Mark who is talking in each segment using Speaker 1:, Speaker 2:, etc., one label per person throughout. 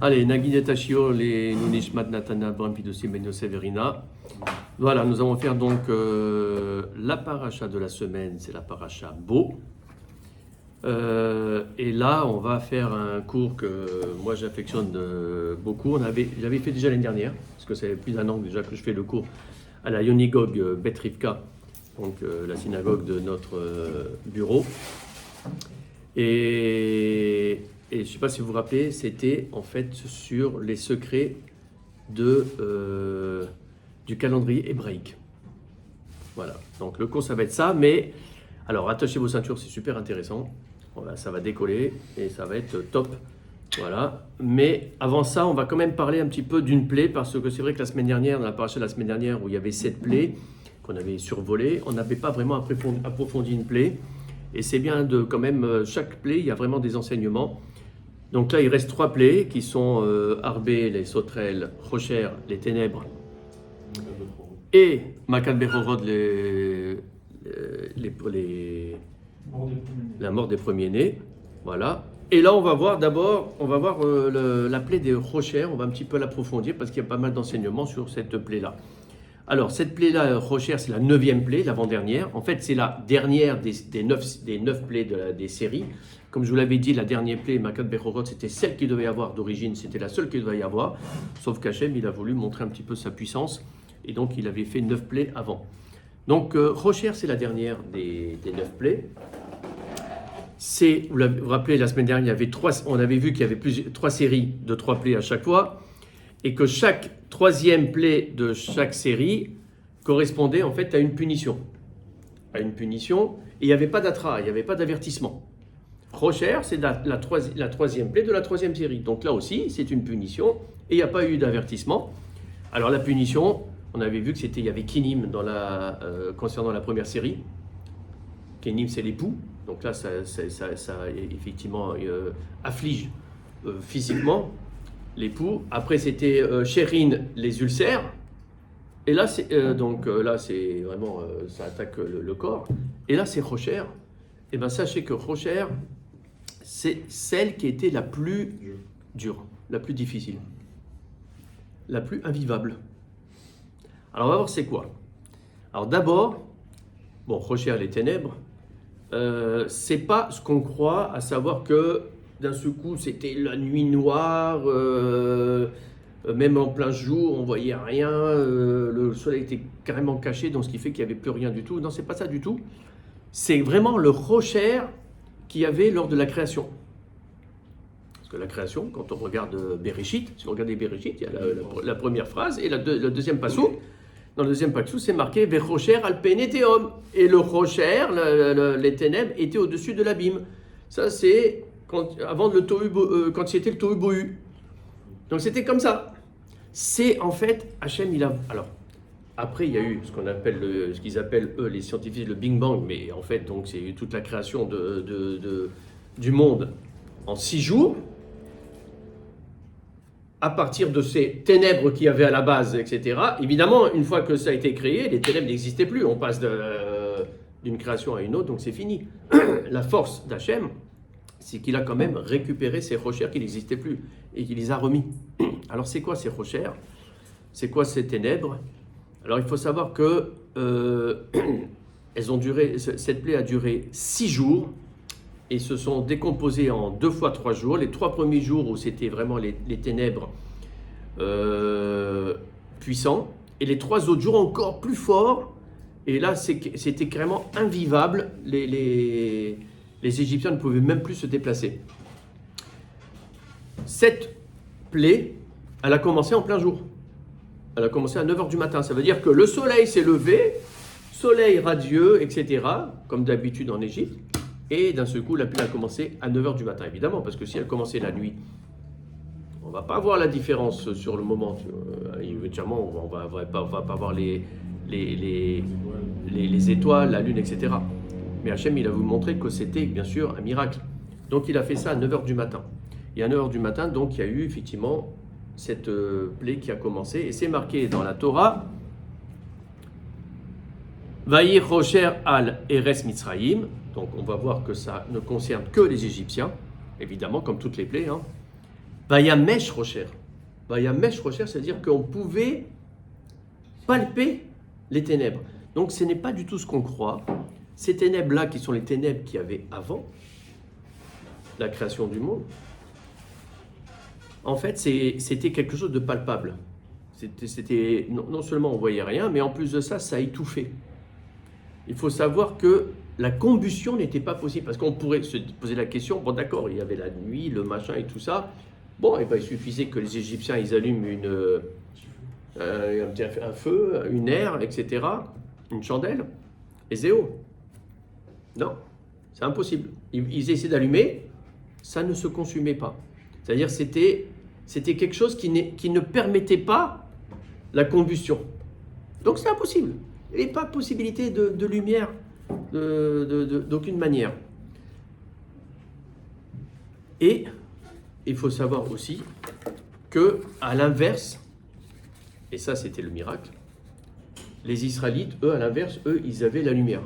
Speaker 1: Allez, Naginet Ashio, les Nunishmat Natana Brampidosi Benyo Severina. Voilà, nous allons faire donc la paracha de la semaine, c'est la paracha Bo. Et là, on va faire un cours que moi j'affectionne beaucoup. J'avais fait déjà l'année dernière, parce que ça fait plus d'un an déjà que je fais le cours à la Yonigog Bet Rivka, donc la synagogue de notre bureau. Et je ne sais pas si vous vous rappelez, c'était en fait sur les secrets du calendrier hébraïque. Voilà, donc le cours ça va être ça, mais alors attachez vos ceintures, c'est super intéressant. Voilà, ça va décoller et ça va être top. Voilà, mais avant ça, on va quand même parler un petit peu d'une plaie, parce que c'est vrai que la semaine dernière, dans la paracha de la semaine dernière, où il y avait 7 plaies qu'on avait survolées, on n'avait pas vraiment approfondi une plaie. Et c'est bien de quand même, chaque plaie, il y a vraiment des enseignements. Donc là, il reste 3 plaies qui sont Arbé, les sauterelles, Rocher, les ténèbres, et Makan Bechorod, la mort des premiers-nés. Voilà. Et là, on va voir la plaie des Rocher, on va un petit peu l'approfondir parce qu'il y a pas mal d'enseignements sur cette plaie-là. Alors, cette plaie-là, Rocher, c'est la 9e plaie, l'avant-dernière. En fait, c'est la dernière des 9 plaies des séries. Comme je vous l'avais dit, la dernière plaie, Makat Bechorot, c'était celle qu'il devait y avoir d'origine, c'était la seule qu'il devait y avoir. Sauf qu'Hachem, il a voulu montrer un petit peu sa puissance, et donc il avait fait 9 plaies avant. Donc, Rocher, c'est la dernière des 9 plaies. Vous vous rappelez, la semaine dernière, on avait vu qu'il y avait 3 séries de 3 plaies à chaque fois, et que chaque 3e plaie de chaque série correspondait en fait à une punition. Et il n'y avait pas d'atra, il n'y avait pas d'avertissement. Rocher, c'est la 3e plaie de la 3e série. Donc là aussi, c'est une punition, et il n'y a pas eu d'avertissement. Alors la punition, on avait vu qu'il y avait Kinim concernant la première série. Kinim, c'est l'époux. Donc là, ça effectivement afflige physiquement l'époux. Après, c'était Chérine, les ulcères. Et là, c'est vraiment, ça attaque le corps. Et là, c'est Rocher. Et bien, sachez que Rocher, c'est celle qui était la plus dure, la plus difficile, la plus invivable. Alors, on va voir c'est quoi. Alors d'abord, Rocher, les ténèbres, c'est pas ce qu'on croit, à savoir que d'un seul coup, c'était la nuit noire, même en plein jour, on voyait rien, le soleil était carrément caché, donc ce qui fait qu'il n'y avait plus rien du tout. Non, c'est pas ça du tout. C'est vraiment le Rocher qu'il y avait lors de la création. Parce que la création, quand on regarde Bereshit, si vous regardez Bereshit, il y a la première phrase et le deuxième passou. Dans le deuxième passou, c'est marqué Verocher alpeneteum. Et le Rocher, les ténèbres, étaient au-dessus de l'abîme. Ça, c'est quand c'était le Tohu Bohu. Donc c'était comme ça. C'est en fait, Hachem, alors, après, il y a eu ce qu'ils appellent, eux, les scientifiques, le Big Bang, mais en fait, donc, c'est toute la création du monde en 6 jours, à partir de ces ténèbres qu'il y avait à la base, etc. Évidemment, une fois que ça a été créé, les ténèbres n'existaient plus. On passe d'une création à une autre, donc c'est fini. La force d'Hachem, c'est qu'il a quand même récupéré ces rochers qui n'existaient plus et qu'il les a remis. Alors, c'est quoi ces rochers? C'est quoi ces ténèbres? Alors, il faut savoir que cette plaie a duré 6 jours et se sont décomposées en 2 fois 3 jours. Les 3 premiers jours où c'était vraiment les ténèbres puissants, et les 3 autres jours encore plus forts. Et là, c'était carrément invivable. Les Égyptiens ne pouvaient même plus se déplacer. Cette plaie, elle a commencé en plein jour. Elle a commencé à 9h du matin. Ça veut dire que le soleil s'est levé, soleil radieux, etc., comme d'habitude en Égypte. Et d'un seul coup, la plaie a commencé à 9h du matin, évidemment, parce que si elle commençait la nuit, on ne va pas voir la différence sur le moment. Éventuellement, on va pas voir les étoiles, la lune, etc. Mais Hachem, il a voulu montrer que c'était, bien sûr, un miracle. Donc, il a fait ça à 9h du matin. Et à 9h du matin, donc, il y a eu, effectivement, cette plaie qui a commencé. Et c'est marqué dans la Torah, Vayir Rocher al Eres Mitzrayim. Donc, on va voir que ça ne concerne que les Égyptiens, évidemment, comme toutes les plaies. Vayamesh Rocher. Vayamesh Rocher, c'est-à-dire qu'on pouvait palper les ténèbres. Donc ce n'est pas du tout ce qu'on croit. Ces ténèbres-là, qui sont les ténèbres qu'il y avait avant la création du monde, en fait, c'était quelque chose de palpable. Non seulement on ne voyait rien, mais en plus de ça, ça étouffait. Il faut savoir que la combustion n'était pas possible, parce qu'on pourrait se poser la question, bon d'accord, il y avait la nuit, le machin et tout ça, bon, et ben, il suffisait que les Égyptiens, ils allument un feu, une aire, etc., une chandelle, et zéro. Non, c'est impossible. Ils essaient d'allumer, ça ne se consumait pas. C'est-à-dire c'était quelque chose qui ne permettait pas la combustion. Donc c'est impossible. Il n'y a pas de possibilité de lumière d'aucune manière. Et il faut savoir aussi que, à l'inverse, et ça c'était le miracle, les Israélites, eux, à l'inverse, ils avaient la lumière.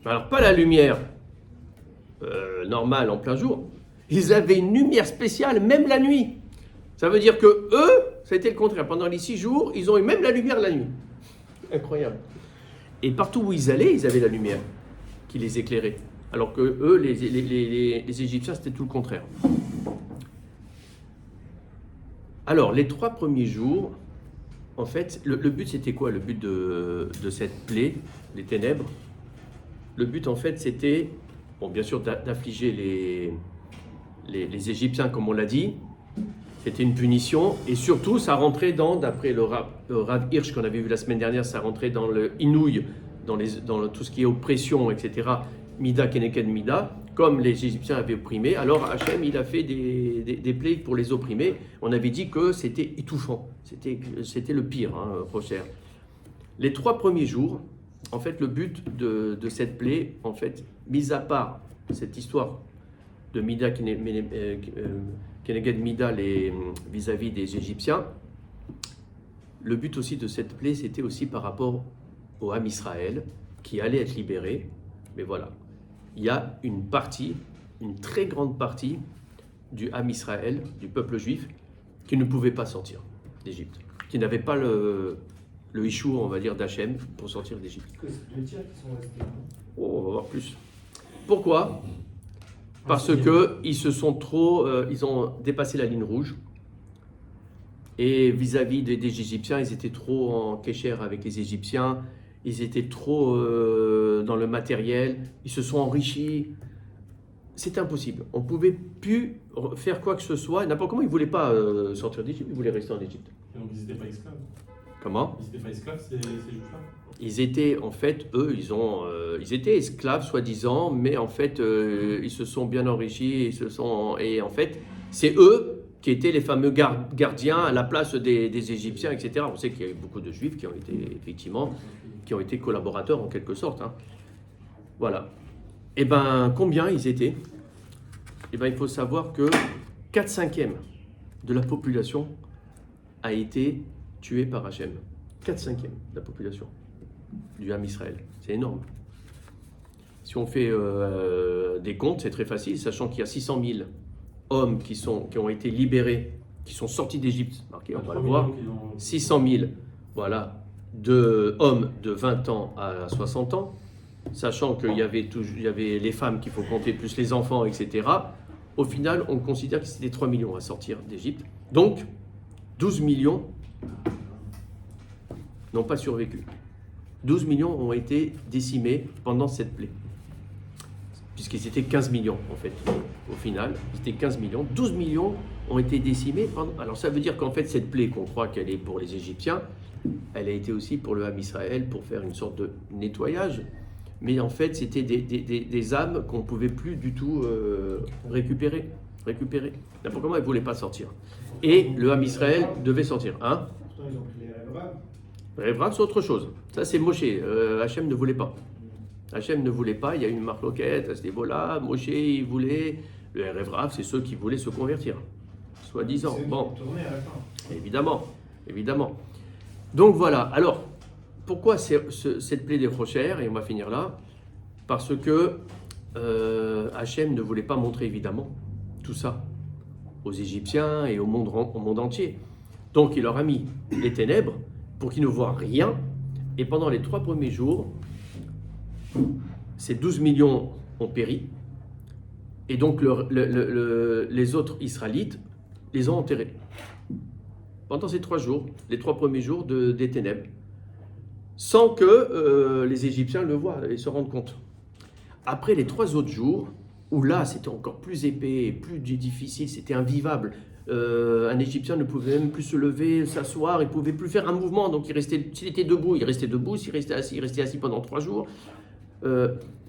Speaker 1: Alors pas la lumière normale en plein jour, ils avaient une lumière spéciale même la nuit. Ça veut dire que eux, ça a été le contraire. Pendant les 6 jours, ils ont eu même la lumière la nuit. Incroyable. Et partout où ils allaient, ils avaient la lumière qui les éclairait. Alors que eux, les Égyptiens, c'était tout le contraire. Alors, les 3 premiers jours, en fait, le but, c'était quoi? Le but de cette plaie, les ténèbres? Le but, en fait, c'était, bon, bien sûr, d'affliger les Égyptiens, comme on l'a dit. C'était une punition. Et surtout, ça rentrait d'après le Rav Hirsch qu'on avait vu la semaine dernière, ça rentrait dans le inouï, dans tout ce qui est oppression, etc. Mida keneked Mida. Comme les Égyptiens avaient opprimé, alors Hachem, il a fait des plaies pour les opprimer. On avait dit que c'était étouffant. C'était le pire, Rocher. Les 3 premiers jours, en fait, le but de cette plaie, en fait, mis à part cette histoire de Mida Keneged Mida vis-à-vis des Égyptiens, le but aussi de cette plaie, c'était aussi par rapport au Ham Israël, qui allait être libéré. Mais voilà, il y a une très grande partie du Ham Israël, du peuple juif, qui ne pouvait pas sortir d'Égypte, qui n'avait pas le Ishour, on va dire, d'Hachem pour sortir d'Égypte.
Speaker 2: C'est 2 tiers qui sont restés.
Speaker 1: Oh, on va voir plus. Pourquoi? Parce que ils ont dépassé la ligne rouge. Et vis-à-vis des Égyptiens, ils étaient trop en kécher avec les Égyptiens. Ils étaient trop dans le matériel. Ils se sont enrichis. C'était impossible. On ne pouvait plus faire quoi que ce soit. N'importe comment, ils ne voulaient pas sortir d'Égypte. Ils voulaient rester en Égypte.
Speaker 2: Donc ils n'étaient pas esclaves.
Speaker 1: Comment?
Speaker 2: Ils n'étaient pas esclaves, ces juifs-là.
Speaker 1: Ils étaient, en fait, eux, ils étaient esclaves, soi-disant, mais en fait, ils se sont bien enrichis, et en fait, c'est eux qui étaient les fameux gardiens à la place des Égyptiens, etc. On sait qu'il y a eu beaucoup de Juifs qui ont été, effectivement, qui ont été collaborateurs, en quelque sorte. Voilà. Et bien, combien ils étaient? Et bien, il faut savoir que 4/5 de la population a été tuée par Hachem. 4/5 de la population du Ham Israël. C'est énorme. Si on fait des comptes, c'est très facile, sachant qu'il y a 600 000 hommes qui ont été libérés, qui sont sortis d'Égypte. Marqué, on va le voir. 600 000, voilà, hommes de 20 ans à 60 ans, sachant qu'il y avait les femmes qu'il faut compter, plus les enfants, etc. Au final, on considère que c'était 3 millions à sortir d'Égypte. Donc, 12 millions n'ont pas survécu. 12 millions ont été décimés pendant cette plaie. Puisqu'ils étaient 15 millions, en fait, au final. Ils étaient 15 millions. 12 millions ont été décimés pendant... Alors, ça veut dire qu'en fait, cette plaie qu'on croit qu'elle est pour les Égyptiens, elle a été aussi pour le Ham Israël, pour faire une sorte de nettoyage. Mais en fait, c'était des âmes qu'on ne pouvait plus du tout récupérer. N'importe comment, ils ne voulaient pas sortir. Et le Ham Israël devait sortir.
Speaker 3: Pourtant, ils ont pris les rêves.
Speaker 1: Rêve Rav, c'est autre chose. Ça, c'est Moshe. Hachem ne voulait pas. Hachem ne voulait pas. Il y a eu une marloquette à ce niveau-là. Moshe, il voulait. Le Rêve Rav, c'est ceux qui voulaient se convertir. Soi-disant. Bon. Évidemment. Donc voilà. Alors, pourquoi cette plaie des Rochers? Et on va finir là. Parce que Hachem ne voulait pas montrer, évidemment, tout ça aux Égyptiens et au monde entier. Donc il leur a mis les ténèbres pour qu'ils ne voient rien. Et pendant les 3 premiers jours, ces 12 millions ont péri. Et donc les autres Israélites les ont enterrés. Pendant ces 3 jours, les 3 premiers jours des ténèbres. Sans que les Égyptiens le voient et se rendent compte. Après les 3 autres jours, où là c'était encore plus épais, plus difficile, c'était invivable. Un Égyptien ne pouvait même plus se lever, s'asseoir, il ne pouvait plus faire un mouvement. Donc s'il était debout, il restait debout. S'il restait assis, il restait assis pendant 3 jours.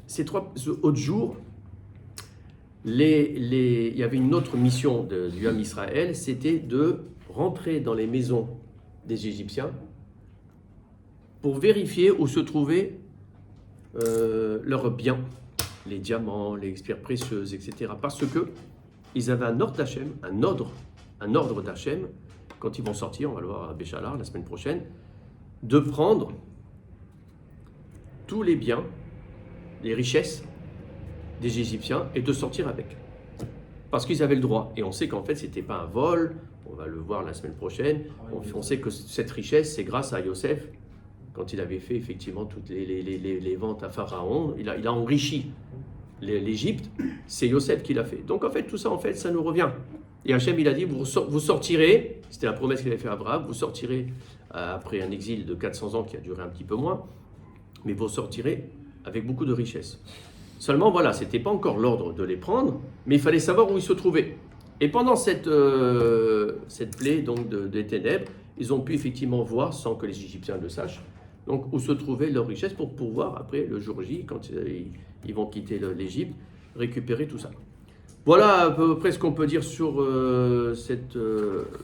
Speaker 1: Ces 3 autres jours, il y avait une autre mission du Ham Israël, c'était de rentrer dans les maisons des Égyptiens pour vérifier où se trouvaient leurs biens, les diamants, les pierres précieuses, etc. Parce que ils avaient un ordre d'Hachem, un ordre d'Hachem, quand ils vont sortir, on va le voir à Béchalar la semaine prochaine, de prendre tous les biens, les richesses des Égyptiens et de sortir avec. Parce qu'ils avaient le droit. Et on sait qu'en fait, ce n'était pas un vol, on va le voir la semaine prochaine. On sait que cette richesse, c'est grâce à Yosef, quand il avait fait effectivement toutes les ventes à Pharaon, il a enrichi l'Égypte, c'est Yosef qui l'a fait. Donc en fait, tout ça, ça nous revient. Et Hachem, il a dit, vous sortirez, c'était la promesse qu'il avait fait à Abraham, vous sortirez après un exil de 400 ans qui a duré un petit peu moins, mais vous sortirez avec beaucoup de richesses. Seulement, voilà, ce n'était pas encore l'ordre de les prendre, mais il fallait savoir où ils se trouvaient. Et pendant cette plaie donc, des ténèbres, ils ont pu effectivement voir, sans que les Égyptiens le sachent, donc où se trouvait leur richesse pour pouvoir, après le jour J, quand ils vont quitter l'Égypte, récupérer tout ça. Voilà à peu près ce qu'on peut dire sur cette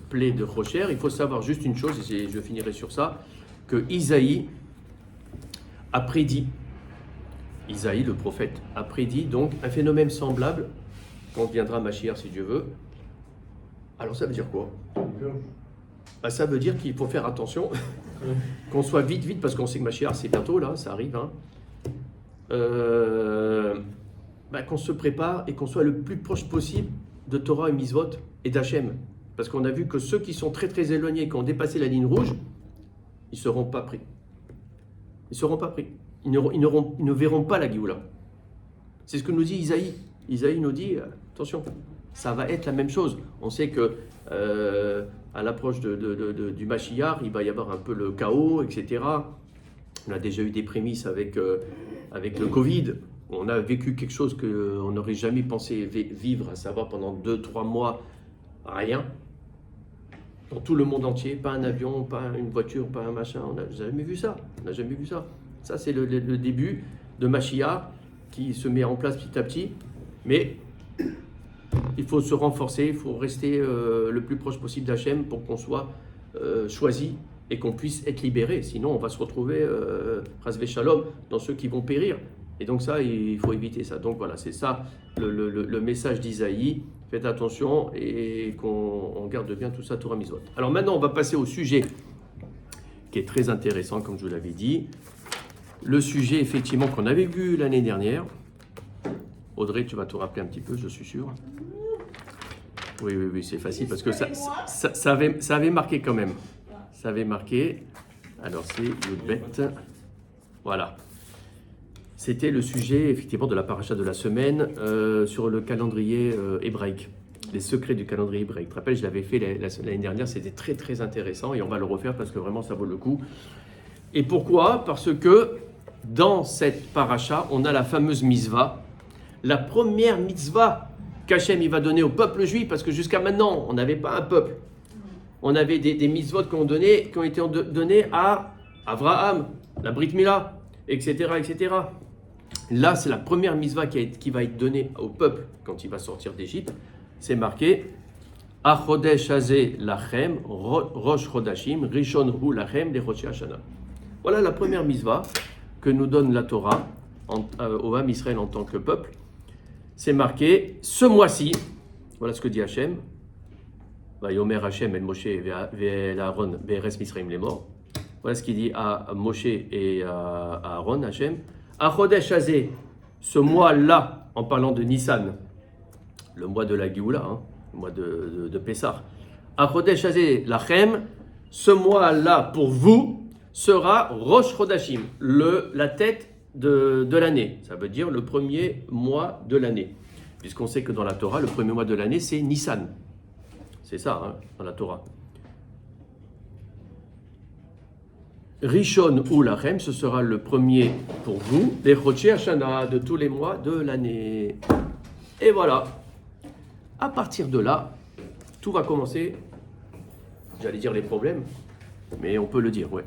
Speaker 1: plaie de Rocher. Il faut savoir juste une chose, et je finirai sur ça, que Isaïe a prédit, Isaïe le prophète a prédit donc un phénomène semblable quand viendra Mashiach si Dieu veut. Alors ça veut dire quoi ? Ça veut dire qu'il faut faire attention, qu'on soit vite, parce qu'on sait que Mashiach c'est bientôt là, ça arrive. Qu'on se prépare et qu'on soit le plus proche possible de Torah et Mitzvot et d'Hachem. Parce qu'on a vu que ceux qui sont très très éloignés, qui ont dépassé la ligne rouge, ils ne seront pas pris. Ils ne seront pas pris. Ils ne verront pas la Géoula. C'est ce que nous dit Isaïe. Isaïe nous dit, attention, ça va être la même chose. On sait que à l'approche du Mashiach, il va y avoir un peu le chaos, etc. On a déjà eu des prémices avec le Covid. On a vécu quelque chose qu'on n'aurait jamais pensé vivre, à savoir pendant 2-3 mois, rien. Dans tout le monde entier, pas un avion, pas une voiture, pas un machin. On n'a jamais vu ça. On n'a jamais vu ça. Ça, c'est le début de Mashiach qui se met en place petit à petit. Mais il faut se renforcer, il faut rester le plus proche possible d'Hachem pour qu'on soit choisi et qu'on puisse être libéré. Sinon, on va se retrouver, Chasvé Shalom, dans ceux qui vont périr. Et donc ça, il faut éviter ça. Donc voilà, c'est ça le message d'Isaïe. Faites attention et qu'on garde bien tout ça, Torah Mitzvot. Alors maintenant, on va passer au sujet qui est très intéressant, comme je vous l'avais dit. Le sujet, effectivement, qu'on avait vu l'année dernière. Audrey, tu vas te rappeler un petit peu, je suis sûr. Oui, c'est facile parce que ça avait marqué quand même. Ça avait marqué. Alors c'est Yudbet. Voilà. C'était le sujet, effectivement, de la paracha de la semaine sur le calendrier hébraïque. Les secrets du calendrier hébraïque. Tu te rappelles, je l'avais fait l'année dernière, c'était très très intéressant et on va le refaire parce que vraiment ça vaut le coup. Et pourquoi ? Parce que dans cette paracha, on a la fameuse mitzvah, la première mitzvah qu'Hachem il va donner au peuple juif, parce que jusqu'à maintenant, on n'avait pas un peuple. On avait des mitzvot qui ont été donnés à Abraham, la Brit Mila, etc., etc. Là, c'est la première mitzvah qui va être donnée au peuple quand il va sortir d'Égypte. C'est marqué Achodesh hazeh lachem, rosh chodashim, rishon hu lachem, les rosh hashana. Voilà la première mitzvah que nous donne la Torah au Ham Israël en tant que peuple. C'est marqué ce mois-ci. Voilà ce que dit Hachem. Vayomer Hachem el Moshe ve'el Aaron be'eretz Misraim les morts. Voilà ce qu'il dit à Moshe et à Aaron, Hachem. Achodesh hazeh, ce mois-là, en parlant de Nissan, le mois de la Géoula, le mois de Pessah. Achodesh Hazeh Lachem, ce mois-là pour vous sera Rosh Chodashim, la tête de l'année. Ça veut dire le premier mois de l'année. Puisqu'on sait que dans la Torah, le premier mois de l'année, c'est Nissan. C'est ça, hein, dans la Torah. Rishon ou Lachem, ce sera le premier pour vous, les Chodshei Hashana, de tous les mois de l'année. Et voilà. À partir de là, tout va commencer. J'allais dire les problèmes, mais on peut le dire, ouais.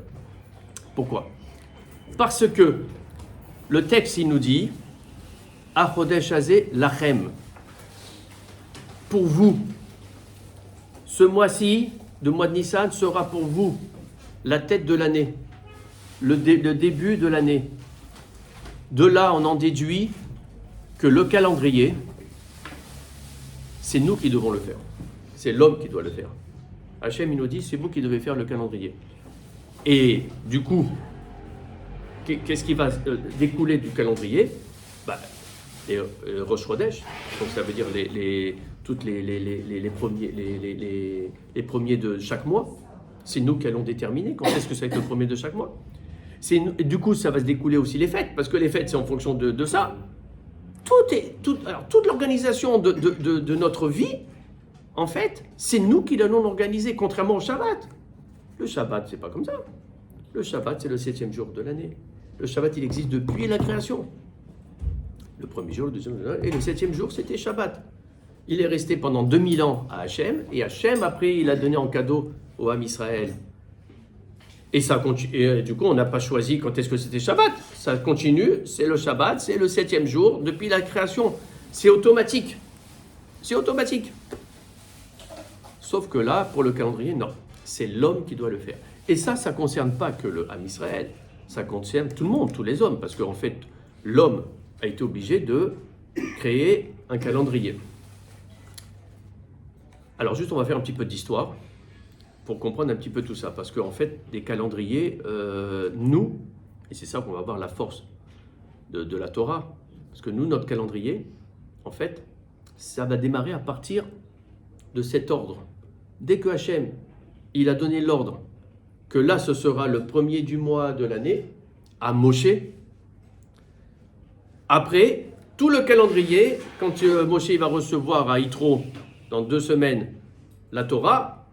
Speaker 1: Pourquoi? Parce que le texte, il nous dit Achodesh Hazeh Lachem. Pour vous, ce mois-ci, le mois de Nissan, sera pour vous la tête de l'année, le début de l'année. De là, on en déduit que le calendrier, c'est nous qui devons le faire. C'est l'homme qui doit le faire. Hachem, il nous dit, c'est vous qui devez faire le calendrier. Et du coup, qu'est-ce qui va découler du calendrier? Rosh Chodesh, donc ça veut dire les premiers de chaque mois. C'est nous qui allons déterminer quand est-ce que ça va être le premier de chaque mois. Du coup, ça va se découler aussi les fêtes, parce que les fêtes, c'est en fonction de ça. Toute l'organisation de notre vie, en fait, c'est nous qui allons l'organiser, contrairement au Shabbat. Le Shabbat, c'est pas comme ça. Le Shabbat, c'est le 7e jour de l'année. Le Shabbat, il existe depuis la création. Le premier jour, le deuxième jour, et le 7e jour, c'était Shabbat. Il est resté pendant 2000 ans à Hachem, et Hachem, après, il a donné en cadeau au Ham Israël. Et ça continue. Et du coup, on n'a pas choisi quand est-ce que c'était Shabbat. Ça continue, c'est le Shabbat, c'est le 7e jour depuis la création. C'est automatique. C'est automatique. Sauf que là, pour le calendrier, non. C'est l'homme qui doit le faire. Et ça ne concerne pas que le Ham Israël. Ça concerne tout le monde, tous les hommes. Parce qu'en fait, l'homme a été obligé de créer un calendrier. Alors juste, on va faire un petit peu d'histoire pour comprendre un petit peu tout ça. Parce qu'en fait, des calendriers, nous, et c'est ça qu'on va voir la force de la Torah, parce que nous, notre calendrier, en fait, ça va démarrer à partir de cet ordre. Dès que Hachem, il a donné l'ordre que là, ce sera le premier du mois de l'année, à Moshe. Après, tout le calendrier, quand Moshe il va recevoir à Yitro, dans 2 semaines, la Torah,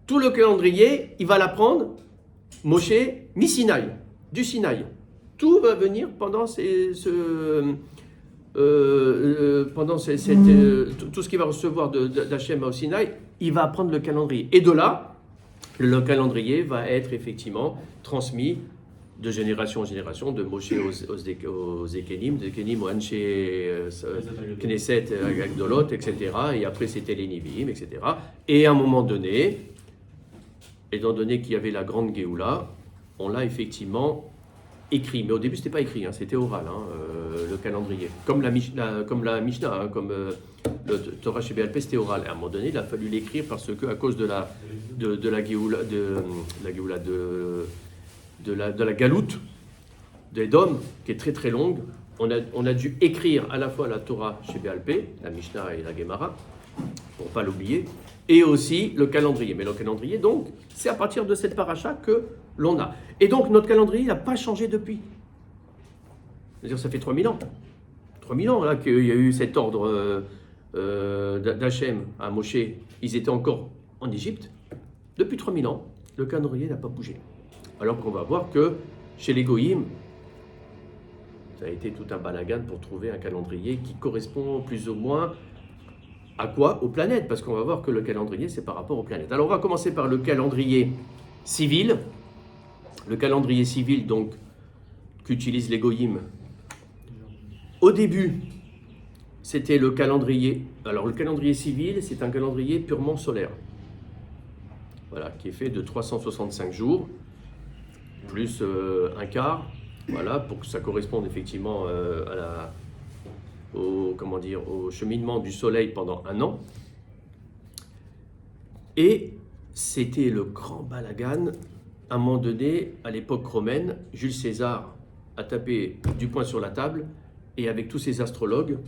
Speaker 1: tout le calendrier, il va l'apprendre, Moshe, mi-Sinaï, du Sinaï. Tout va venir pendant tout ce qu'il va recevoir d'Hachem au Sinaï, il va apprendre le calendrier. Et de là, le calendrier va être effectivement transmis de génération en génération, de Moshe aux Ekenim, de Ekenim aux Anshe Knesset, Agdolot, etc. Et après, c'était les Niviim, etc. Et à un moment donné, étant donné qu'il y avait la grande Géoula, on l'a effectivement écrit. Mais au début, ce n'était pas écrit, hein, c'était oral, le calendrier. Comme la Mishnah, comme le Torah chez Béalpé, c'était oral. À un moment donné, il a fallu l'écrire parce que, à cause de la Géoula, de la galoute d'Édom, qui est très très longue, on a dû écrire à la fois la Torah chez Béalpé, la Mishnah et la Gemara, pour ne pas l'oublier, et aussi le calendrier. Mais le calendrier, donc, c'est à partir de cette paracha que l'on a. Et donc, notre calendrier n'a pas changé depuis. C'est-à-dire, ça fait 3000 ans. 3000 ans, là, qu'il y a eu cet ordre d'Hachem à Moshe. Ils étaient encore en Égypte. Depuis 3000 ans, le calendrier n'a pas bougé. Alors qu'on va voir que chez les Goïm, ça a été tout un balagan pour trouver un calendrier qui correspond plus ou moins à quoi? Aux planètes, parce qu'on va voir que le calendrier, c'est par rapport aux planètes. Alors on va commencer par le calendrier civil. Le calendrier civil, donc, qu'utilisent les Goïm. Au début, c'était le calendrier. Alors le calendrier civil, c'est un calendrier purement solaire. Voilà, qui est fait de 365 jours, plus un quart, voilà, pour que ça corresponde effectivement au cheminement du soleil pendant un an. Et c'était le grand balagan. À un moment donné, à l'époque romaine, Jules César a tapé du poing sur la table et avec tous ses astrologues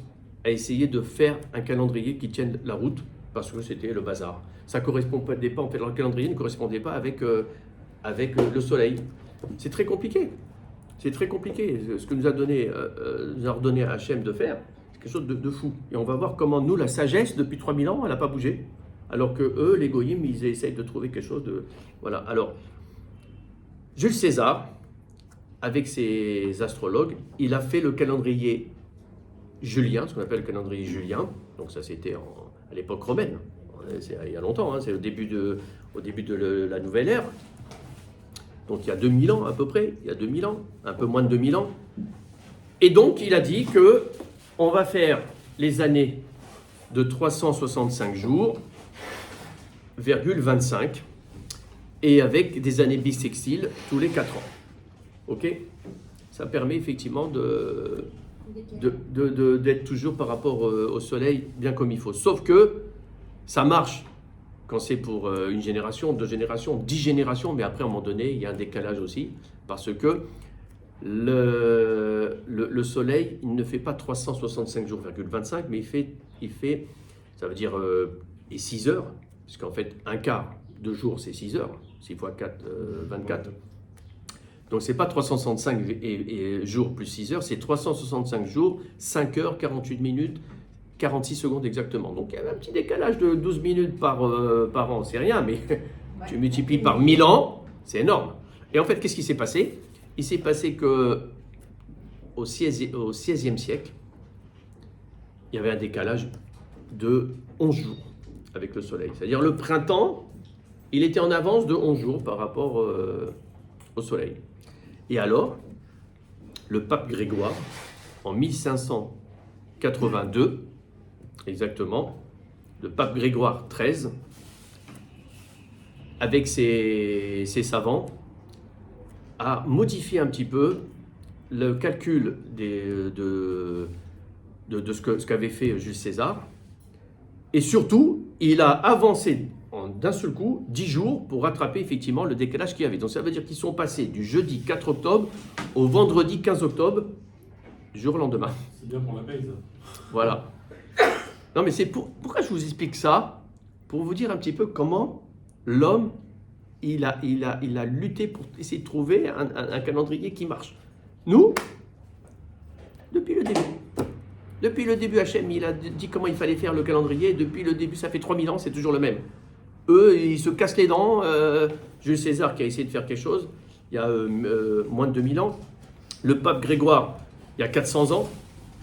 Speaker 1: a essayé de faire un calendrier qui tienne la route parce que c'était le bazar. Ça ne correspondait pas, en fait, le calendrier ne correspondait pas avec le soleil. C'est très compliqué. C'est très compliqué. Ce que nous a ordonné Hachem de faire, c'est quelque chose de fou. Et on va voir comment nous, la sagesse, depuis 3000 ans, elle n'a pas bougé. Alors que eux, les goyim, ils essayent de trouver quelque chose de... Voilà. Alors, Jules César, avec ses astrologues, il a fait le calendrier julien, ce qu'on appelle le calendrier julien. Donc ça, c'était à l'époque romaine. C'est il y a longtemps, hein. C'est au début de la nouvelle ère. Donc il y a 2000 ans à peu près, il y a 2000 ans, un peu moins de 2000 ans. Et donc il a dit que on va faire les années de 365 jours, virgule 25, et avec des années bissextiles tous les 4 ans. Ok? Ça permet effectivement d'être toujours par rapport au soleil bien comme il faut. Sauf que ça marche quand c'est pour une génération, 2 générations, 10 générations, mais après, à un moment donné, il y a un décalage aussi, parce que le soleil, il ne fait pas 365 jours, 25, mais il fait ça veut dire, et 6 heures, puisqu'en fait, un quart de jour, c'est 6 heures, 6 fois 4, 24. Donc, ce n'est pas 365 jours plus 6 heures, c'est 365 jours, 5 heures, 48 minutes, 46 secondes exactement. Donc il y avait un petit décalage de 12 minutes par an, c'est rien, mais tu multiplies par 1000 ans, c'est énorme. Et en fait, qu'est-ce qui s'est passé? Il s'est passé que au XVIe siècle, il y avait un décalage de 11 jours avec le soleil. C'est-à-dire le printemps, il était en avance de 11 jours par rapport au soleil. Et alors, le pape Grégoire, en 1582, exactement, le pape Grégoire XIII, avec ses savants, a modifié un petit peu le calcul de ce qu'avait fait Jules César. Et surtout, il a avancé d'un seul coup 10 jours pour rattraper effectivement le décalage qu'il y avait. Donc ça veut dire qu'ils sont passés du jeudi 4 octobre au vendredi 15 octobre, du jour au lendemain.
Speaker 2: C'est bien pour la paye, ça.
Speaker 1: Voilà. Non, mais c'est pourquoi je vous explique ça? Pour vous dire un petit peu comment l'homme, il a lutté pour essayer de trouver un calendrier qui marche. Nous, depuis le début, Hachem, il a dit comment il fallait faire le calendrier. Depuis le début, ça fait 3000 ans, c'est toujours le même. Eux, ils se cassent les dents. Jules César qui a essayé de faire quelque chose il y a moins de 2000 ans. Le pape Grégoire, il y a 400 ans,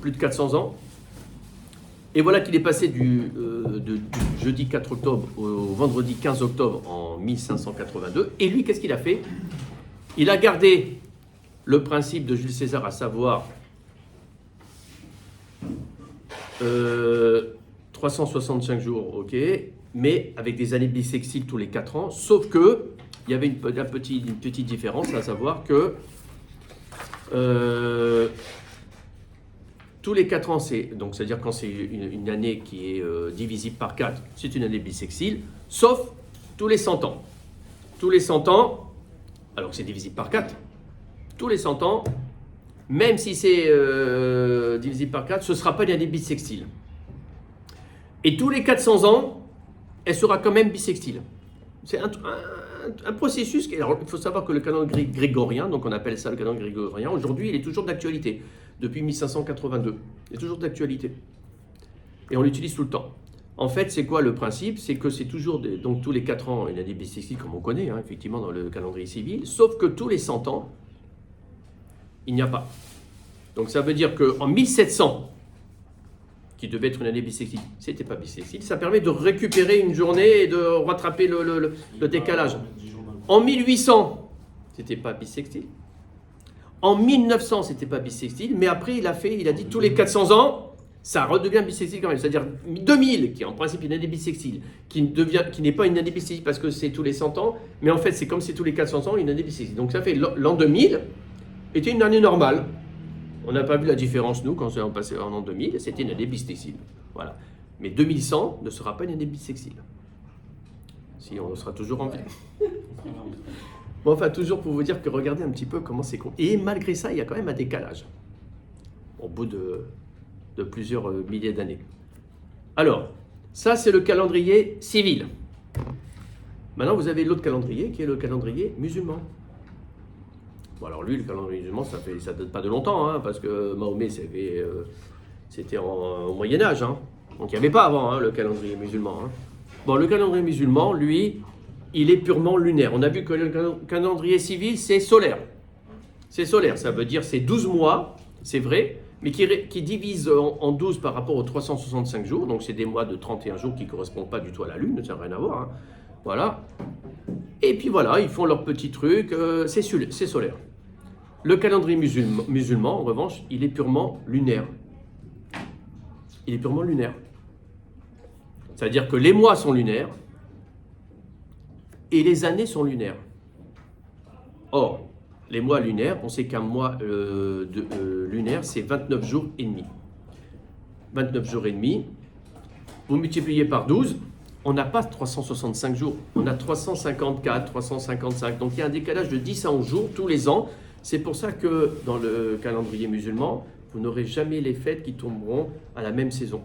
Speaker 1: plus de 400 ans. Et voilà qu'il est passé du jeudi 4 octobre au vendredi 15 octobre en 1582. Et lui, qu'est-ce qu'il a fait? Il a gardé le principe de Jules César, à savoir 365 jours, ok, mais avec des années bissextiles tous les 4 ans, sauf que il y avait une petite différence, à savoir que tous les 4 ans, c'est-à-dire quand c'est une année qui est divisible par 4, c'est une année bissextile, sauf tous les 100 ans. Tous les 100 ans, alors que c'est divisible par 4, tous les 100 ans, même si c'est divisible par 4, ce ne sera pas une année bissextile. Et tous les 400 ans, elle sera quand même bissextile. C'est un processus. Alors, il faut savoir que le calendrier grégorien, donc on appelle ça le calendrier grégorien, aujourd'hui, il est toujours d'actualité. Depuis 1582. Il est toujours d'actualité. Et on l'utilise tout le temps. En fait, c'est quoi le principe? C'est que c'est toujours, donc tous les 4 ans, une année bissextile, comme on connaît, hein, effectivement, dans le calendrier civil, sauf que tous les 100 ans, il n'y a pas. Donc ça veut dire qu'en 1700, qui devait être une année bissextile, c'était pas bissextile, ça permet de récupérer une journée et de rattraper le décalage. En 1800, c'était pas bissextile. En 1900, c'était pas bissextile, mais après il a dit tous les 400 ans, ça redevient bissextile quand même. C'est-à-dire 2000, qui est en principe une année bissextile, qui n'est pas une année bissextile parce que c'est tous les 100 ans, mais en fait c'est comme c'est tous les 400 ans une année bissextile. Donc ça fait l'an 2000 était une année normale. On n'a pas vu la différence nous quand on passé en an 2000, c'était une année bissextile. Voilà. Mais 2100 ne sera pas une année bissextile. Si on sera toujours en vie. Bon, enfin, toujours pour vous dire que regardez un petit peu comment c'est con. Et malgré ça, il y a quand même un décalage. Au bout de plusieurs milliers d'années. Alors, Ça, c'est le calendrier civil. Maintenant, vous avez l'autre calendrier qui est le calendrier musulman. Bon, alors lui, le calendrier musulman, ça date pas de longtemps, hein, parce que Mahomet, c'était au Moyen-Âge. Hein. Donc il n'y avait pas avant le calendrier musulman. Hein. Bon, le calendrier musulman, lui, il est purement lunaire. On a vu que le calendrier civil, c'est solaire. C'est solaire, ça veut dire c'est 12 mois, c'est vrai, mais qui divise en 12 par rapport aux 365 jours. Donc c'est des mois de 31 jours qui ne correspondent pas du tout à la Lune, ça n'a rien à voir. Hein. Voilà. Et puis voilà, ils font leur petit truc, c'est solaire. Le calendrier musulman, en revanche, il est purement lunaire. Il est purement lunaire. C'est-à-dire que les mois sont lunaires et les années sont lunaires. Or, les mois lunaires, on sait qu'un mois lunaire, c'est 29 jours et demi. 29 jours et demi, vous multipliez par 12, on n'a pas 365 jours, on a 354, 355. Donc il y a un décalage de 10 à 11 jours tous les ans. C'est pour ça que dans le calendrier musulman, vous n'aurez jamais les fêtes qui tomberont à la même saison.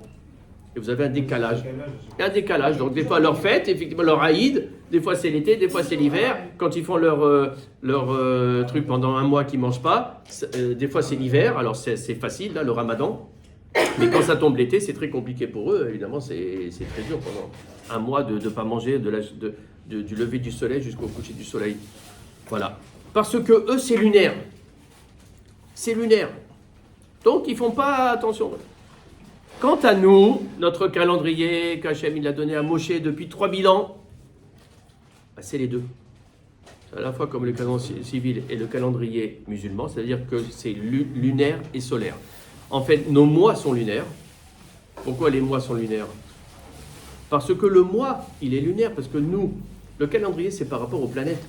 Speaker 1: Et vous avez un décalage. Il y a un décalage. Donc des fois leur fête, effectivement leur Aïd, des fois c'est l'été, des fois c'est l'hiver. Quand ils font leur truc pendant un mois qu'ils ne mangent pas, des fois c'est l'hiver. Alors c'est facile, là, le ramadan. Mais quand ça tombe l'été, c'est très compliqué pour eux. Évidemment, c'est très dur pendant un mois de ne pas manger du lever du soleil jusqu'au coucher du soleil. Voilà. Parce que eux, c'est lunaire. C'est lunaire. Donc, ils ne font pas attention. Quant à nous, notre calendrier qu'Hachem il a donné à Moshe depuis 3000 ans, bah, c'est les deux. C'est à la fois comme le calendrier civil et le calendrier musulman, c'est-à-dire que c'est lunaire et solaire. En fait, nos mois sont lunaires. Pourquoi les mois sont lunaires? Parce que le mois, il est lunaire, parce que nous, le calendrier, c'est par rapport aux planètes.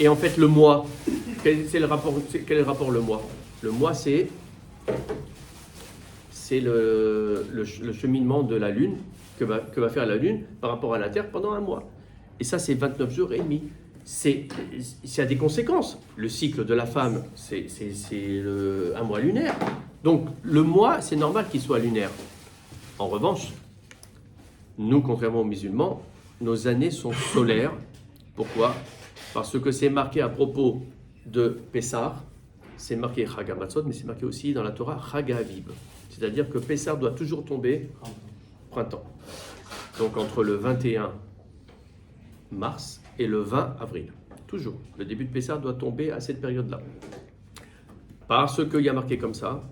Speaker 1: Et en fait, le mois, quel est le rapport le mois? Le mois, c'est le cheminement de la Lune, que va faire la Lune par rapport à la Terre pendant un mois. Et ça, c'est 29 jours et demi. Ça a des conséquences. Le cycle de la femme, c'est un mois lunaire. Donc, le mois, c'est normal qu'il soit lunaire. En revanche, nous, contrairement aux musulmans, nos années sont solaires. Pourquoi? Parce que c'est marqué à propos de Pessah, c'est marqué Chag HaMatzot, mais c'est marqué aussi dans la Torah Chag HaAviv. C'est-à-dire que Pessah doit toujours tomber printemps. Donc entre le 21 mars et le 20 avril. Toujours. Le début de Pessah doit tomber à cette période-là. Parce qu'il y a marqué comme ça,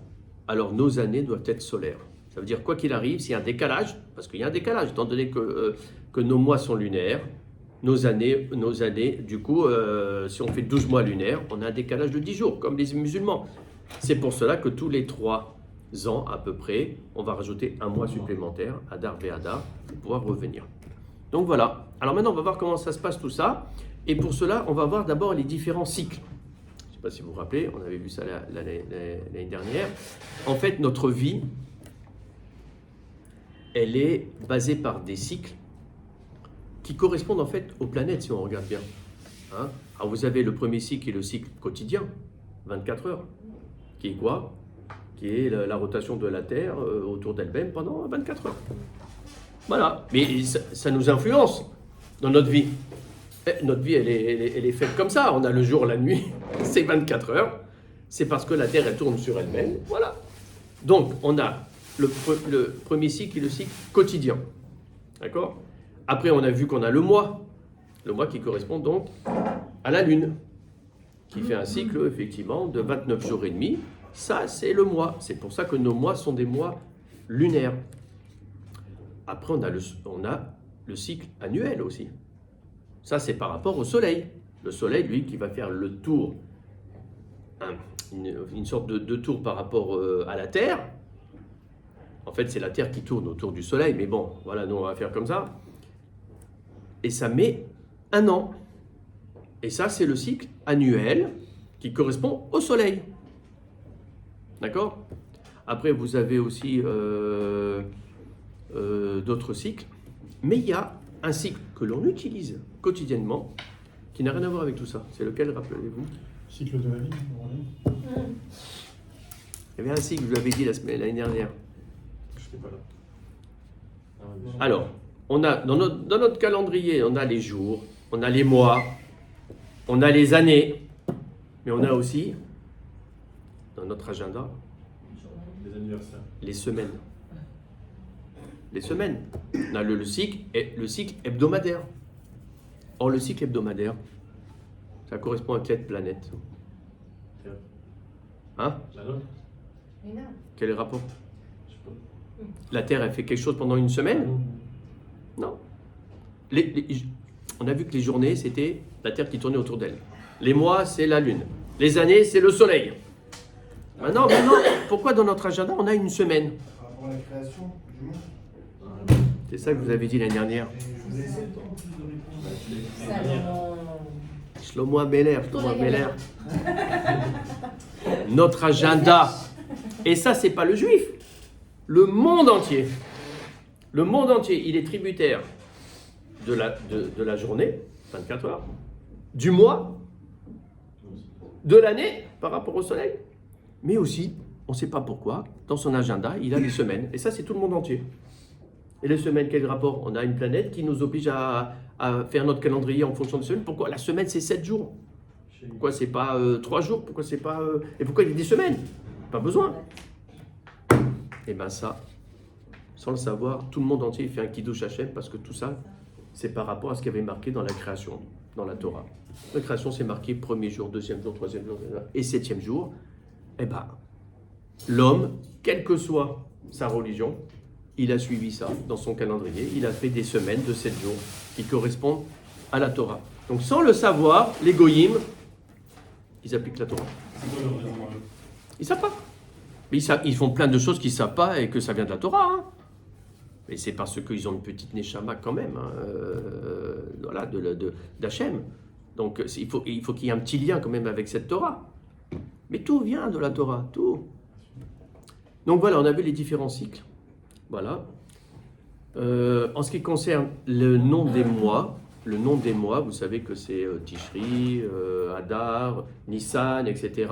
Speaker 1: alors nos années doivent être solaires. Ça veut dire quoi qu'il arrive, s'il y a un décalage, parce qu'il y a un décalage, étant donné que nos mois sont lunaires, nos années, du coup, si on fait 12 mois lunaires, on a un décalage de 10 jours, comme les musulmans. C'est pour cela que tous les 3 ans à peu près, on va rajouter un mois supplémentaire, Adar Ve'Adar, pour pouvoir revenir. Donc voilà. Alors maintenant, on va voir comment ça se passe tout ça. Et pour cela, on va voir d'abord les différents cycles. Je ne sais pas si vous vous rappelez, on avait vu ça l'année dernière. En fait, notre vie, elle est basée par des cycles qui correspondent en fait aux planètes, si on regarde bien. Hein? Alors vous avez le premier cycle qui est le cycle quotidien, 24 heures, qui est quoi? Qui est la rotation de la Terre autour d'elle-même pendant 24 heures. Voilà, mais ça nous influence dans notre vie. Notre vie, elle est faite comme ça. On a le jour, la nuit, c'est 24 heures. C'est parce que la Terre, elle tourne sur elle-même. Voilà. Donc, on a le premier cycle qui est le cycle quotidien. D'accord? Après, on a vu qu'on a le mois qui correspond donc à la Lune, qui fait un cycle, effectivement, de 29 jours et demi. Ça, c'est le mois. C'est pour ça que nos mois sont des mois lunaires. Après, on a le cycle annuel aussi. Ça, c'est par rapport au Soleil. Le Soleil, lui, qui va faire le tour, une sorte de tour par rapport à la Terre. En fait, c'est la Terre qui tourne autour du Soleil, mais bon, voilà, nous, on va faire comme ça. Et ça met un an. Et ça, c'est le cycle annuel qui correspond au Soleil. D'accord? Après, vous avez aussi d'autres cycles. Mais il y a un cycle que l'on utilise quotidiennement qui n'a rien à voir avec tout ça. C'est lequel, rappelez-vous?
Speaker 2: Cycle de la vie,
Speaker 1: Il y avait un cycle, je vous l'avais dit l'année dernière.
Speaker 2: je n'étais pas là.
Speaker 1: Alors, on a, dans notre calendrier, on a les jours, on a les mois, on a les années, mais on a aussi, dans notre agenda,
Speaker 2: Les anniversaires.
Speaker 1: les semaines. Les semaines. On a le cycle hebdomadaire. Or, le cycle hebdomadaire, ça correspond à quelle planète?
Speaker 2: Terre.
Speaker 1: Hein?
Speaker 2: La nôtre?
Speaker 4: Mais non.
Speaker 1: Quel est le rapport?
Speaker 2: Je sais pas.
Speaker 1: La Terre, elle fait quelque chose pendant une semaine? Non. On a vu que les journées, c'était la Terre qui tournait autour d'elle. Les mois, c'est la Lune. Les années, c'est le Soleil. Maintenant, pourquoi dans notre agenda, on a une semaine?
Speaker 3: Par rapport à la création du monde.
Speaker 1: C'est ça que vous avez dit l'année dernière.
Speaker 3: Et je vous ai laissé le temps plus de répondre.
Speaker 4: Salomon.
Speaker 1: Shlomo Meller. Notre agenda. Et ça, c'est pas le juif. Le monde entier. Le monde entier, il est tributaire de la journée, 24 heures, du mois, de l'année par rapport au soleil. Mais aussi, on ne sait pas pourquoi, dans son agenda, il a les semaines. Et ça, c'est tout le monde entier. Et les semaines, quel rapport? On a une planète qui nous oblige à faire notre calendrier en fonction des semaines. Pourquoi? La semaine, c'est 7 jours. Pourquoi c'est pas 3 jours? Pourquoi c'est pas... Et pourquoi il y a des semaines? Pas besoin. Et bien ça, sans le savoir, tout le monde entier fait un kiddush Hashem parce que tout ça, c'est par rapport à ce qui avait marqué dans la création, dans la Torah. La création, c'est marqué premier jour, deuxième jour, troisième jour et septième jour. Et bien, l'homme, quelle que soit sa religion, il a suivi ça dans son calendrier. Il a fait des semaines de 7 jours qui correspondent à la Torah. Donc sans le savoir, les goyim, ils appliquent la Torah.
Speaker 2: C'est quoi leur raison?
Speaker 1: Ils ne savent pas. Mais ils font plein de choses qu'ils ne savent pas et que ça vient de la Torah. Hein. Mais c'est parce qu'ils ont une petite neshama quand même, hein, voilà, d'Hachem. Donc il faut qu'il y ait un petit lien quand même avec cette Torah. Mais tout vient de la Torah, tout. Donc voilà, on a vu les différents cycles. Voilà. En ce qui concerne le nom des mois, vous savez que c'est Tishri, Adar, Nissan, etc.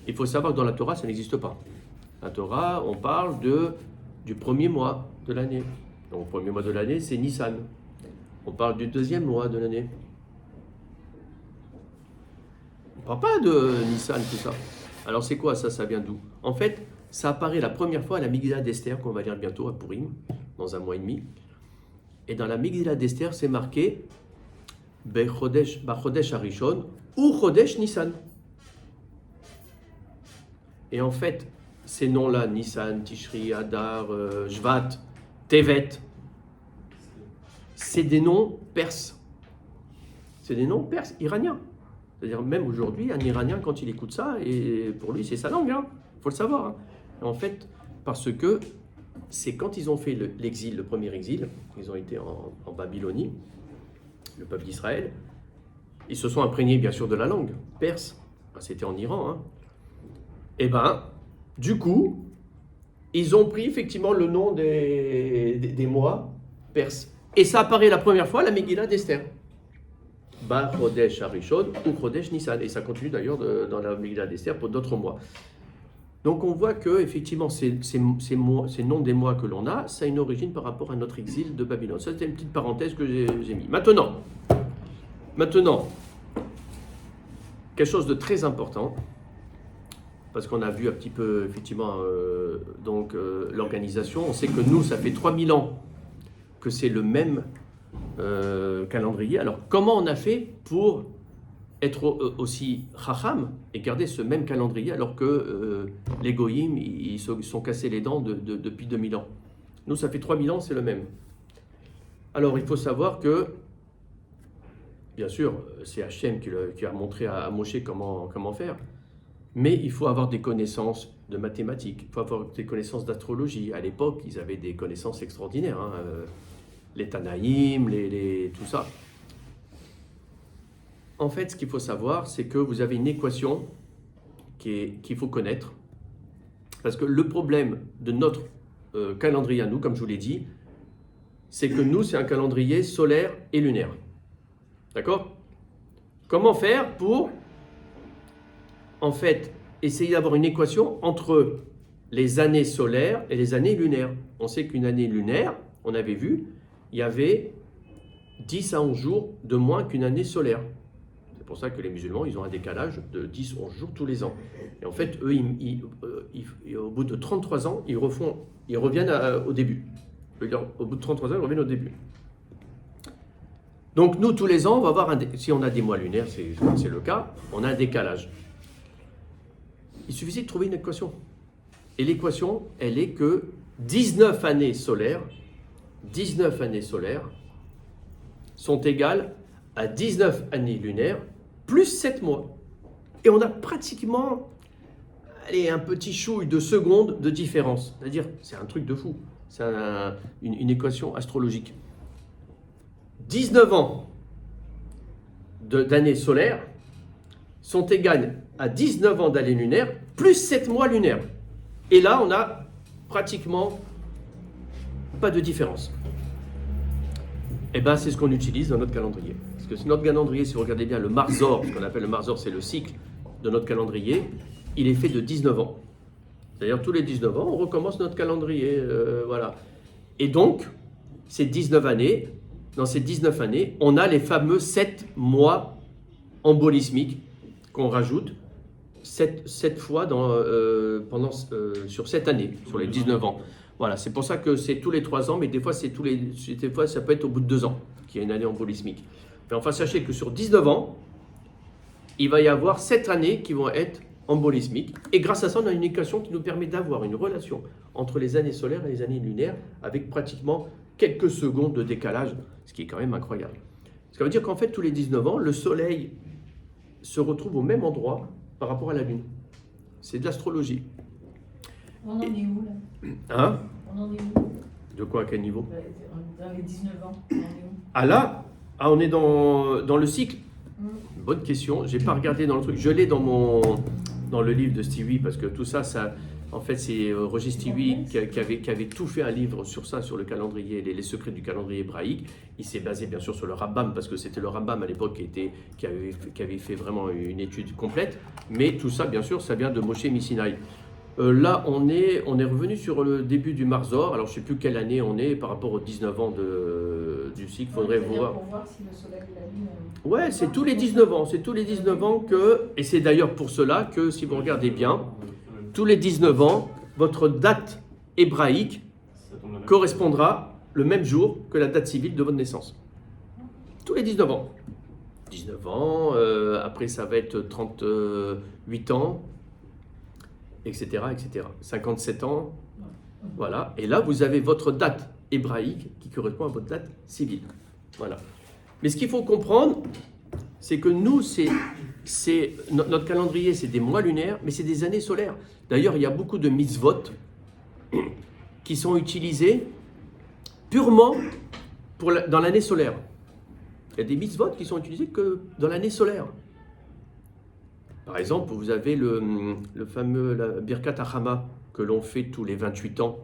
Speaker 1: Il faut savoir que dans la Torah, ça n'existe pas. La Torah, on parle du premier mois de l'année. Donc, le premier mois de l'année, c'est Nissan. On parle du deuxième mois de l'année. On ne parle pas de Nissan, tout ça. Alors, c'est quoi ça? Ça vient d'où? En fait, ça apparaît la première fois à la Megillah d'Esther, qu'on va lire bientôt à Purim, dans un mois et demi. Et dans la Megillah d'Esther, c'est marqué Bachodesh Harishon ou Chodesh Nissan. Et en fait, ces noms-là, Nissan, Tishri, Adar, Shvat, Tevet, c'est des noms perses. C'est des noms perses, iraniens. C'est-à-dire même aujourd'hui, un Iranien, quand il écoute ça, et pour lui, c'est sa langue, hein. Faut le savoir. Hein. En fait, parce que c'est quand ils ont fait l'exil, le premier exil, ils ont été en Babylonie, le peuple d'Israël, ils se sont imprégnés bien sûr de la langue perse, c'était en Iran, hein. Et ben, du coup, ils ont pris effectivement le nom des mois perses. Et ça apparaît la première fois à la Megillah d'Esther. Ba Chodesh Harishon ou Chodesh Nissan. Et ça continue d'ailleurs dans la Megillah d'Esther pour d'autres mois. Donc on voit que effectivement ces noms des mois que l'on a, ça a une origine par rapport à notre exil de Babylone. Ça c'était une petite parenthèse que j'ai mis. Maintenant, quelque chose de très important, parce qu'on a vu un petit peu effectivement l'organisation. On sait que nous, ça fait 3000 ans que c'est le même calendrier. Alors comment on a fait pour être aussi chacham et garder ce même calendrier alors que les goyim, ils sont cassés les dents depuis 2000 ans. Nous, ça fait 3000 ans, c'est le même. Alors, il faut savoir que, bien sûr, c'est Hachem qui a montré à Moshe comment faire, mais il faut avoir des connaissances de mathématiques, il faut avoir des connaissances d'astrologie. À l'époque, ils avaient des connaissances extraordinaires, hein, les Tanaïm, tout ça. En fait, ce qu'il faut savoir, c'est que vous avez une équation qu'il faut connaître. Parce que le problème de notre calendrier à nous, comme je vous l'ai dit, c'est que nous, c'est un calendrier solaire et lunaire. D'accord? Comment faire pour, en fait, essayer d'avoir une équation entre les années solaires et les années lunaires? On sait qu'une année lunaire, on avait vu, il y avait 10 à 11 jours de moins qu'une année solaire. C'est pour ça que les musulmans, ils ont un décalage de 10-11 jours tous les ans. Et en fait, eux, au bout de 33 ans, ils reviennent au début. Au bout de 33 ans, ils reviennent au début. Donc nous, tous les ans, on va avoir si on a des mois lunaires, c'est le cas, on a un décalage. Il suffisait de trouver une équation. Et l'équation, elle est que 19 années solaires sont égales à 19 années lunaires plus 7 mois. Et on a pratiquement un petit chouille de secondes de différence. C'est-à-dire, c'est un truc de fou. C'est une équation astrologique. 19 ans d'années solaires sont égales à 19 ans d'années lunaires plus 7 mois lunaires. Et là, on a pratiquement pas de différence. Et bien, c'est ce qu'on utilise dans notre calendrier. Parce que notre calendrier, si vous regardez bien le Marzor, ce qu'on appelle le Marzor, c'est le cycle de notre calendrier, il est fait de 19 ans. C'est-à-dire, tous les 19 ans, on recommence notre calendrier. Voilà. Et donc, dans ces 19 années, on a les fameux 7 mois embolismiques qu'on rajoute 7 fois sur 7 années, sur les 19 ans. Voilà, c'est pour ça que c'est tous les 3 ans, mais des fois, ça peut être au bout de 2 ans qu'il y a une année embolismique. Mais enfin, sachez que sur 19 ans, il va y avoir 7 années qui vont être embolismiques. Et grâce à ça, on a une équation qui nous permet d'avoir une relation entre les années solaires et les années lunaires avec pratiquement quelques secondes de décalage, ce qui est quand même incroyable. Ça veut dire qu'en fait, tous les 19 ans, le Soleil se retrouve au même endroit par rapport à la Lune. C'est de l'astrologie.
Speaker 4: On en est où là?
Speaker 1: Hein?
Speaker 4: On en est où?
Speaker 1: De quoi, à quel niveau?
Speaker 4: Dans les 19 ans, on en est où?
Speaker 1: Ah là, on est dans le cycle. Bonne question. J'ai pas regardé dans le truc. Je l'ai dans le livre de Stevie parce que tout ça, en fait, c'est Roger Stevie qui avait tout fait un livre sur ça, sur le calendrier, les secrets du calendrier hébraïque. Il s'est basé bien sûr sur le Rambam parce que c'était le Rambam à l'époque qui avait fait vraiment une étude complète. Mais tout ça, bien sûr, ça vient de Moshe Missinai. Là, on est revenu sur le début du Marzor. Alors, je ne sais plus quelle année on est par rapport aux 19 ans du cycle. Il faudrait voir.
Speaker 4: Pour voir si le soleil et la lune.
Speaker 1: Ouais, c'est tous les 19 ans. C'est tous les 19 ans que. Et c'est d'ailleurs pour cela que, si vous regardez bien, tous les 19 ans, votre date hébraïque correspondra le même jour que la date civile de votre naissance. Tous les 19 ans. 19 ans, après ça va être 38 ans. Etc., etc. 57 ans, voilà. Et là, vous avez votre date hébraïque qui correspond à votre date civile. Voilà. Mais ce qu'il faut comprendre, c'est que nous, notre calendrier, c'est des mois lunaires, mais c'est des années solaires. D'ailleurs, il y a beaucoup de mitzvot qui sont utilisés purement dans l'année solaire. Il y a des mitzvot qui sont utilisés que dans l'année solaire. Par exemple, vous avez le fameux Birkat Hachama que l'on fait tous les 28 ans.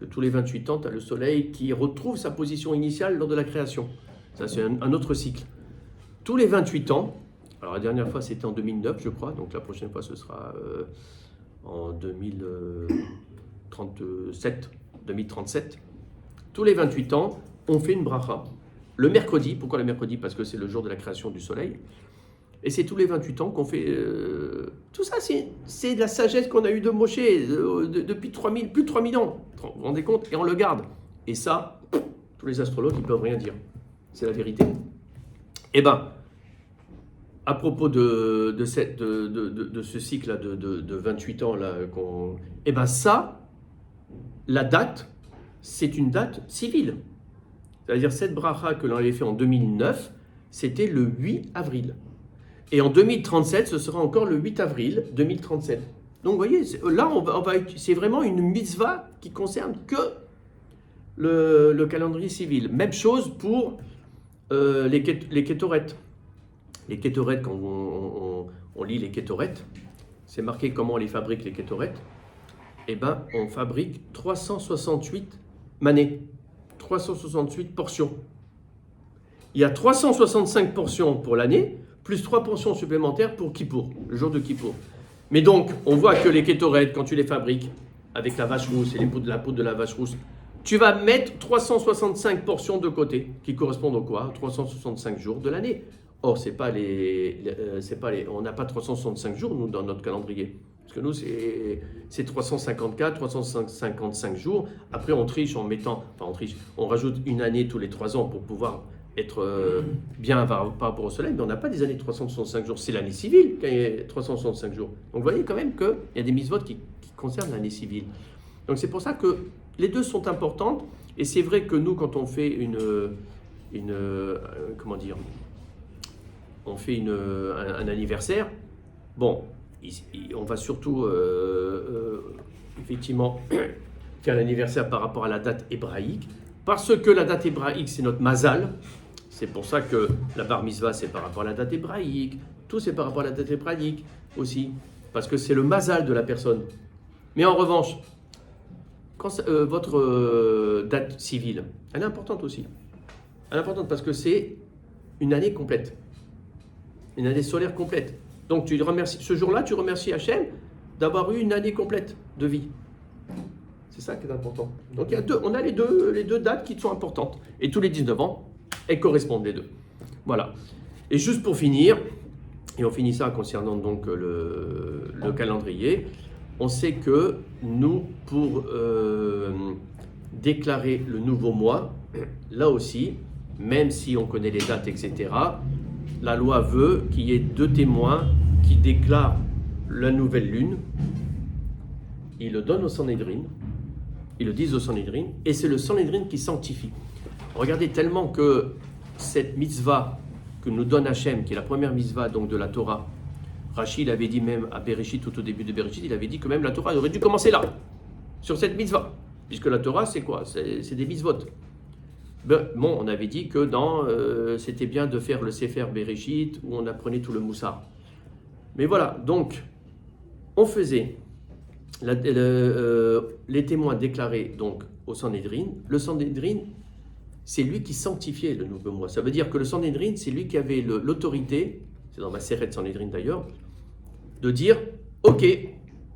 Speaker 1: Tous les 28 ans, tu as le soleil qui retrouve sa position initiale lors de la création. Ça, c'est un autre cycle. Tous les 28 ans, alors la dernière fois c'était en 2009, je crois, donc la prochaine fois ce sera en 2037. Tous les 28 ans, on fait une bracha. Le mercredi, pourquoi le mercredi? Parce que c'est le jour de la création du soleil. Et c'est tous les 28 ans qu'on fait... tout ça, c'est de la sagesse qu'on a eue de Moshe depuis plus de 3000 ans. Vous vous rendez compte? Et on le garde. Et ça, tous les astrologues, ils ne peuvent rien dire. C'est la vérité. Eh bien, à propos de ce cycle-là de 28 ans, là, eh bien ça, la date, c'est une date civile. C'est-à-dire cette bracha que l'on avait fait en 2009, c'était le 8 avril. Et en 2037, ce sera encore le 8 avril 2037. Donc vous voyez, là, c'est vraiment une mitzvah qui concerne que le calendrier civil. Même chose pour les kétorètes. Les kétorètes, quand on lit les kétorètes, c'est marqué comment on les fabrique, les kétorètes. Eh bien, on fabrique 368 manées, 368 portions. Il y a 365 portions pour l'année, plus 3 portions supplémentaires pour Kippour, le jour de Kippour. Mais donc, on voit que les kétorètes, quand tu les fabriques avec la vache rousse et la poudre de la vache rousse, tu vas mettre 365 portions de côté, qui correspondent au quoi? 365 jours de l'année. Or, on n'a pas 365 jours, nous, dans notre calendrier. Parce que nous, c'est 354, 355 jours. Après, on triche en mettant, enfin, on rajoute une année tous les 3 ans pour pouvoir être bien par rapport au soleil, mais on n'a pas des années de 365 jours. C'est l'année civile qui a 365 jours. Donc, vous voyez quand même qu'il y a des mitzvot qui concernent l'année civile. Donc, c'est pour ça que les deux sont importantes. Et c'est vrai que nous, quand on fait comment dire, on fait un anniversaire, bon, on va surtout effectivement faire l'anniversaire par rapport à la date hébraïque, parce que la date hébraïque, c'est notre mazal. C'est pour ça que la bar mitzvah, c'est par rapport à la date hébraïque, tout c'est par rapport à la date hébraïque aussi, parce que c'est le mazal de la personne. Mais en revanche, quand votre date civile, elle est importante aussi. Elle est importante parce que c'est une année complète. Une année solaire complète. Donc tu remercies, ce jour-là, tu remercies Hachem d'avoir eu une année complète de vie. C'est ça qui est important. Donc on a les deux dates qui sont importantes. Et tous les 19 ans, elles correspondent les deux. Voilà. Et juste pour finir, et on finit ça concernant donc le calendrier, on sait que nous, pour déclarer le nouveau mois, là aussi, même si on connaît les dates, etc., la loi veut qu'il y ait 2 témoins qui déclarent la nouvelle lune. Ils le donnent au Sanhédrin, ils le disent au Sanhédrin, et c'est le Sanhédrin qui sanctifie. Regardez tellement que cette mitzvah que nous donne Hachem, qui est la première mitzvah donc de la Torah, Rachid avait dit même à Bereshit, tout au début de Bereshit, il avait dit que même la Torah aurait dû commencer là, sur cette mitzvah, puisque la Torah c'est quoi? C'est des mitzvot. Bon, on avait dit que c'était bien de faire le Sefer Bereshit où on apprenait tout le Moussar. Mais voilà, donc on faisait les témoins déclarés donc au Sanhédrin. Le Sanhédrin, c'est lui qui sanctifiait le nouveau mois. Ça veut dire que le Sanhédrin, c'est lui qui avait l'autorité, c'est dans ma Seret Sanhédrin d'ailleurs, de dire ok,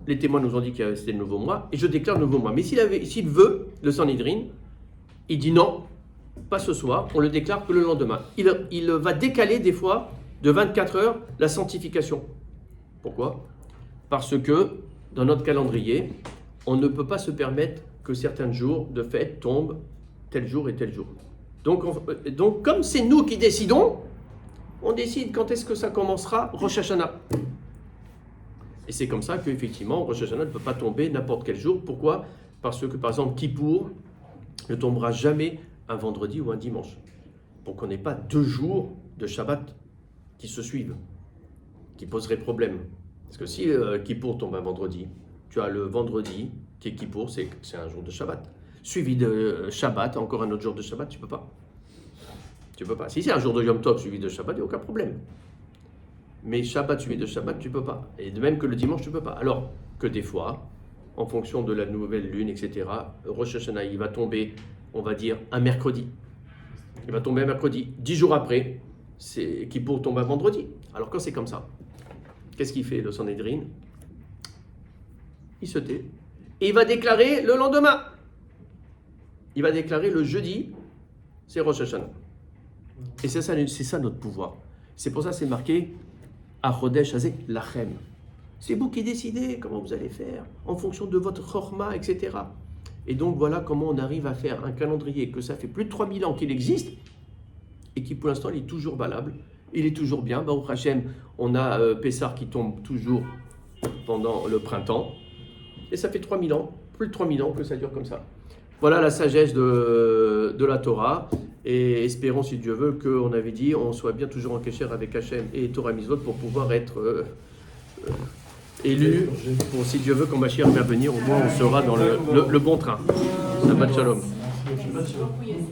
Speaker 1: les témoins nous ont dit que c'était le nouveau mois et je déclare le nouveau mois. Mais s'il veut, le Sanhédrin, il dit non. Pas ce soir, on le déclare que le lendemain. Il va décaler des fois de 24 heures la sanctification. Pourquoi? Parce que dans notre calendrier, on ne peut pas se permettre que certains jours de fête tombent tel jour et tel jour. Donc comme c'est nous qui décidons, on décide quand est-ce que ça commencera Rosh Hashanah. Et c'est comme ça qu'effectivement, Rosh Hashanah ne peut pas tomber n'importe quel jour. Pourquoi? Parce que par exemple, Kippour ne tombera jamais un vendredi ou un dimanche, pour qu'on n'ait pas 2 jours de Shabbat qui se suivent, qui poseraient problème. Parce que si Kippour tombe un vendredi, tu as le vendredi qui est Kippour, c'est un jour de Shabbat. Suivi de Shabbat, encore un autre jour de Shabbat, tu peux pas. Tu peux pas. Si c'est un jour de Yom Tov suivi de Shabbat, il n'y a aucun problème. Mais Shabbat suivi de Shabbat, tu peux pas. Et de même que le dimanche, tu peux pas. Alors que des fois, en fonction de la nouvelle lune, etc., Rosh Hashanah, il va tomber, on va dire, un mercredi. Il va tomber un mercredi. 10 jours après, c'est Kippour tombe un vendredi. Alors quand c'est comme ça, qu'est-ce qu'il fait le Sanhédrin? Il se tait. Et il va déclarer le lendemain. Il va déclarer le jeudi, c'est Rosh Hashanah. Et c'est ça notre pouvoir. C'est pour ça que c'est marqué Achodesh Hazeh Lachem. C'est vous qui décidez comment vous allez faire, en fonction de votre chorma, etc. Et donc voilà comment on arrive à faire un calendrier que ça fait plus de 3000 ans qu'il existe et qui pour l'instant il est toujours valable, il est toujours bien. Baruch Hashem, on a Pessah qui tombe toujours pendant le printemps et ça fait 3000 ans, plus de 3000 ans que ça dure comme ça. Voilà la sagesse de la Torah et espérons si Dieu veut qu'on avait dit on soit bien toujours en kécher avec Hachem et Torah Mitzvot pour pouvoir être élu pour si Dieu veut quand Mashiach va venir, au moins on sera dans le bon train. Shabbat Shalom.
Speaker 4: Merci beaucoup, Yassine.